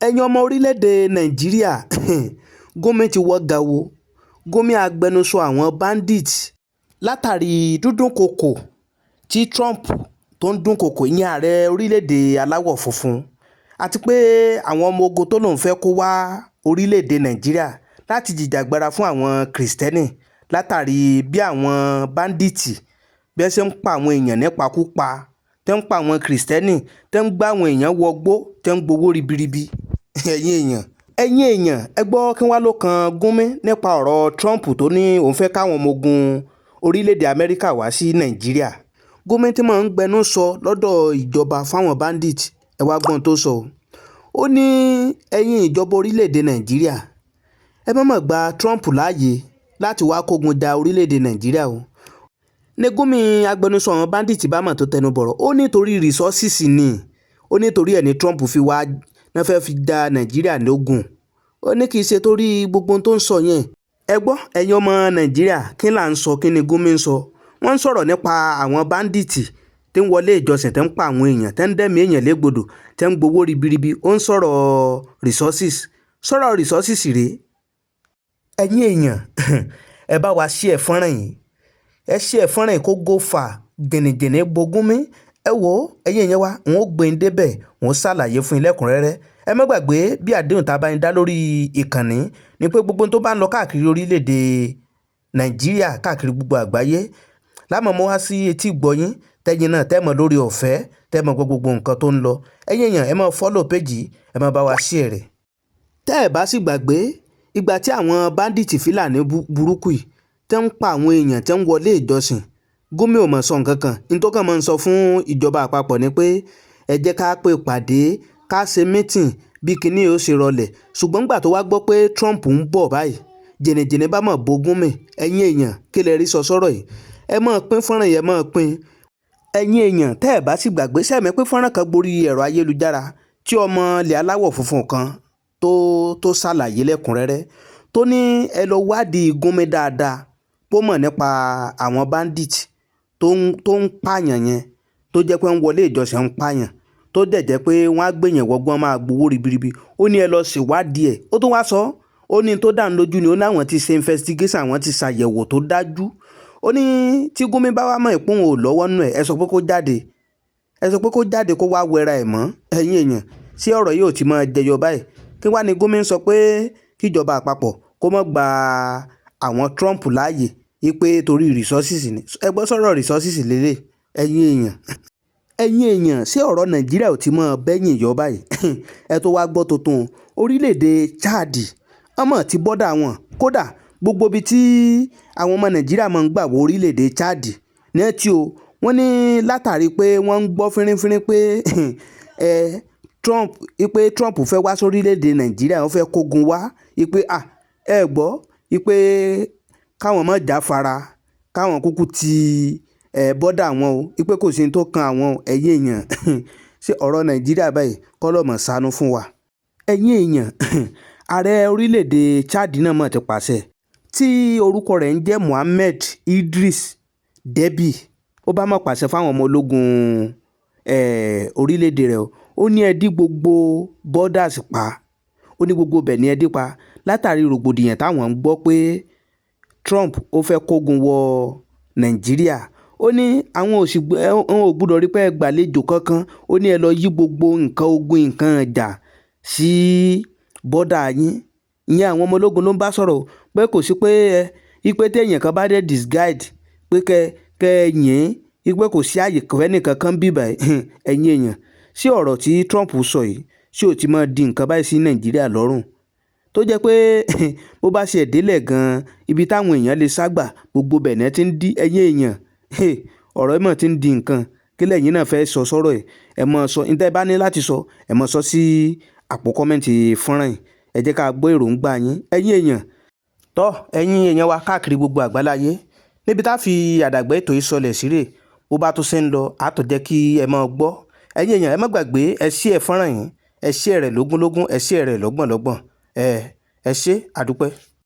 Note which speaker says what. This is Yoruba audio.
Speaker 1: ẹ̀yin ọmọ orílẹ̀-èdè nàìjíríà gómìn ti wọ́ gàwó gómìn agbẹnusọ àwọn bandits látàrí dúndúnkọkọ̀ tí Trump tó ń dúnkọkọ̀ ìyẹn ààrẹ orílẹ̀-èdè aláwọ̀ funfun àti pé àwọn ọmọ ogun tó lòun fẹ́ kó wá orílẹ̀-èdè nàìjíríà láti jìjàgbara fún àwọn kìrìsìtẹ́nì látàrí bí àwọn bandits bí wọ́n ṣe ń pa àwọn èèyàn nípakúpa tẹ́ ń pa àwọn kìrìsìtẹ́nì tẹ́ ń gbá àwọn èèyàn wọgbó tẹ́ ń gbowó ribiribi. ẹ̀yin èèyàn ẹ gbọ́ kí wá ló kan Gúnmi nípa ọ̀rọ̀ Trump tó ní òun fẹ́ káwọn ọmọ ogun orílẹ̀-èdè Amẹ́ríkà wá sí Nàìjíríà. Gúnmi tí máa ń gbẹnu sọ lọ́dọ̀ ìjọba fáwọn bandit ẹ wá gbọ́n tó sọ ó ní ẹ̀yin ìjọba orílẹ̀-èdè Nàìjíríà ẹ má mà gba Trump láàyè láti wá kógun ja orílẹ̀-èdè Nàìjíríà o. ní Gúnmi agbẹnusọ àwọn bandit bá mà tó tẹnu bọ̀rọ̀ ó nítorí resources ni ó nítorí ẹ̀ ní Trump fi wá náà fẹ́ fi da Nàìjíríà lógun ó ní kì í ṣe torí gbogbo ohun tó ń sọ yẹn. ẹ gbọ́ ẹ̀yin ọmọ Nàìjíríà kí là ń sọ kí ni Gúnmi ń sọ wọ́n ń sọ̀rọ̀ nípa àwọn báńdíìtì tí ń wọlé ìjọsìn tẹ́ ń pa àwọn èèyàn tẹ́ ń dẹ́mi èèyàn légbodò tẹ́ ń gbowó ribiribi ó ń sọ̀rọ̀ resources rèé. ẹ̀yin èèyàn ẹ bá wa share fọ́nrán yìí ẹ share fọ́nrán yìí kó go far gẹ̀nẹ̀gẹ̀nẹ̀ bo Gúnmi ẹ wò ó ẹ̀yin èèyàn wa wọn ó gbé yín débẹ̀ wọn ó ṣàlàyé fún yín lẹ́kùnrẹ́rẹ́ ẹ má gbàgbé bí àdéhùn tá a bá yín dá lórí ìkànnì ni pé gbogbo tó bá ń lọ káàkiri orílẹ̀-èdè Nàìjíríà káàkiri gbogbo àgbáyé láàmú mọ́ wá sí etí ìgbọ́yín tẹ́yin náà tẹ́ mọ̀ lórí ọ̀fẹ́ tẹ́ mọ̀ gbogbo nǹkan tó ń lọ ẹ̀yin èèyàn ẹ máa follow page ẹ máa bá wa share rẹ̀. tẹ́ ẹ bá sì gbàgbé ìgbà tí àwọn báńdíìtì Fúlàní burúkú yìí tẹ́ ń pa àwọn èèyàn tẹ́ ń wọlé ìjọsìn Gúnmi ò mọ̀ sọ nǹkan kan ní tó kàn máa ń sọ fún ìjọba àpapọ̀ ni pé ẹ jẹ́ ká pè pàdé ká ṣe meeting bí kinní ó ṣe rọlẹ̀ ṣùgbọ́n nígbà tó wá gbọ́ pé Trump ń bọ̀ báyìí jẹ̀nẹ̀jẹ̀nẹ̀ bá mọ̀ bo Gúnmi ẹ̀yin èèyàn kí lẹ rí sọ sọ́rọ̀ yìí ẹ máa pín fọ́nrán yẹn máa pín ẹ̀yin èèyàn tẹ́ ẹ bá sì gbàgbé sẹ́mi pé fọ́nrán kan gborí ẹ̀rọ ayélujára tí ọmọ ilẹ̀ aláwọ̀ funfun kan tó ṣàlàyé lẹ́kùnrẹ́rẹ́ tó ní ẹ lọ wádìí Gúnmi dáadáa tó mọ̀ nípa àwọn bandit tó ń pààyàn yẹn tó jẹ́ pé ń wọlé ìjọsìn ń pààyàn tó dẹ̀ jẹ́ pé wọ́n á gbèyàn wọ́gbọ́n máa gbowó ribiribi ó ní ẹ lọ ṣèwádìí ẹ̀ ó tún wá sọ ó ní tó dá lójú ni ó ní àwọn ti ṣe investigation àwọn ti ṣàyẹ̀wò tó dájú ó ní tí Gúnmi bá wá mọ̀ ìpín òun ò lọ́wọ́ nù ẹ̀ ẹ sọ pé kó jáde kó wá wẹra ẹ̀ mọ́ ẹ̀yin èèyàn sí ọ̀rọ̀ yìí ò ti máa jẹyọ báyìí kí wá ní Gúnmi sọ pé kíjọba àpapọ̀ kó má gba àwọn Trump láàyè pé torí resources ni ẹ gbọ́ sọ̀rọ̀ resources lélẹ̀ ẹ̀yin èèyàn ṣé ọ̀rọ̀ Nàìjíríà ò ti mọ bẹ́yìn yọ báyìí ẹ tó wá gbọ́ tuntun orílẹ̀-èdè Chad ọmọ ti bọ́dà wọn kódà gbogbo ibi tí àwọn ọmọ Nàìjíríà máa ń gbà wọ orílẹ̀-èdè Chad ní ẹtí o wọ́n ní látàrí pé wọ́n ń gbọ́ fínrínfínrín pé Trump fẹ́ wá sórílẹ̀-èdè Nàìjíríà wọ́n fẹ́ kógun wá ẹ gbọ́ káwọn má jáfara káwọn kúkú ti bọ́dà wọn o pé kò sí ní tó kan àwọn ẹ̀yin èèyàn ṣé ọ̀rọ̀ Nàìjíríà báyìí kọ́lọ́mọ̀ ṣàánú fún wa. ẹ̀yin èèyàn ààrẹ orílẹ̀-èdè Chad náà mọ̀ ti pàṣẹ tí orúkọ rẹ̀ ń jẹ́ Mohammed Idris Deby ó bá mọ̀ pàṣẹ fáwọn ọmọ ológun orílẹ̀-èdè rẹ̀ ó ní ẹ dí gbogbo borders pa ó ní gbogbo bẹ̀ ní ẹ dí pa látàrí rògbòdìyàn táwọn ń gbọ́ pé Trump ó fẹ́ kógun wọ Nàìjíríà ó ní àwọn ò gbúdọ̀ rí pé ẹ gbàlejò kankan ó ní ẹ lọ yí gbogbo nǹkan ogun nǹkan ìjà sí bọ́dà yín ìyẹn àwọn ọmọ ológun ló ń bá sọ̀rọ̀ pé kò sí pé ipe téèyàn kan bá dé disguide pé kẹ yìn ipe kò sí àyè kọfẹ́ nìkan kan bíbà ẹ̀yin èèyàn sí ọ̀rọ̀ tí Trump sọ yìí sí ò ti máa di nǹkan báyìí sí Nàìjíríà lọ́rùn tó jẹ́ pé bó bá ṣe ìdílé gan-an ibi táwọn èèyàn lè ságbà gbogbo bẹ̀nẹ́ ti ń di ẹ̀yin èèyàn ọ̀rọ̀ ẹ̀ mọ̀ ti ń di nǹkan kí lẹ́yìn náà fẹ́ sọ sọ́rọ̀ ẹ̀ mọ̀ sọ níta ẹ bá ní láti sọ ẹ̀ mọ̀ sọ sí àpò kọ́mẹ́ǹtì fọ́nrán yìí ẹ jẹ́ ká gbọ́ èròǹgbà yín ẹ̀yin èèyàn wa káàkiri gbogbo àgbáláyé níbi tá a fi àdàgbà ètò yìí sọlẹ̀ síre bó bá tó ṣe ń lọ àtọ̀ jẹ́ kí ẹ máa gbọ́ ẹ̀yin èèyàn ẹ má gbàgbé ẹ share fọ́nrán yìí ẹ share rẹ̀ lógúnlógún ẹ share rẹ̀ lọ́gbọ̀nlọ́gbọ̀n ẹ ṣé àdúpẹ́.